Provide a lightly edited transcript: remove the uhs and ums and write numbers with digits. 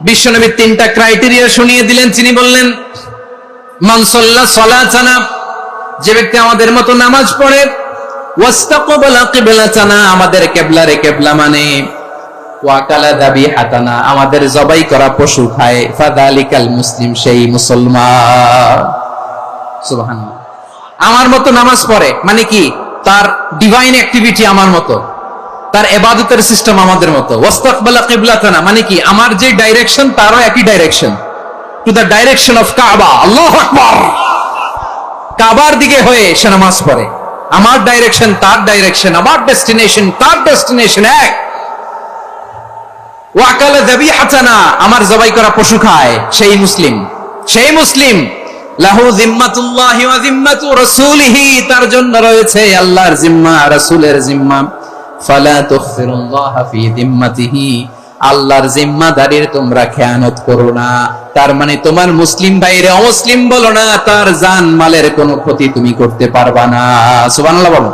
বিশ্বনবী তিনটা ক্রাইটেরিয়া শুনিয়ে দিলেন। তিনি বললেন, মান সাল্লা সালাতানা, যে ব্যক্তি আমাদের মতো নামাজ পড়ে, ওয়াস্তাকবালা কিবলাতানা, আমাদের কিবলারে কিবলা মানে, ওয়াকালা যাবিহাতানা, আমাদের জবাই করা পশু খায়, ফাযালিকাল মুসলিম, সেই মুসলমান। সুবহানাল্লাহ। আমার মতো নামাজ পড়ে মানে কি? তার ডিভাইন অ্যাক্টিভিটি আমার মতো, তার ইবাদতের সিস্টেম আমাদের মতো। ওয়াস্তাকবালা কিবলাতানা মানে কি? আমার যে ডাইরেকশন তারও একই direction, to the direction of কাবা। আল্লাহু আকবার। কাবার দিকে হয়ে সে নামাজ পড়ে। আমার ডাইরেকশন তার ডাইরেকশন, আমার ডেস্টিনেশন তার ডেস্টিনেশন এক। ওয়াকালা যাবিহাতানা, আমার জবাই করা পশু খায়, সেই মুসলিম। সেই মুসলিম। লাহু জিম্মাতুল্লাহি ওয়া জিম্মাতু রাসূলিহি, তার জন্য রয়েছে আল্লাহর জিম্মা, রাসূলের জিম্মা। ফালা তুখফিরুল্লাহ ফি জিম্মাতিহি, আল্লাহর জিম্মাদারির তোমরা খেয়ানত করো না। তার মানে তোমার মুসলিম ভাইরে অমুসলিম বলো না, তার জান মালের কোনো ক্ষতি তুমি করতে পারবা না। সুবহানাল্লাহ বলো।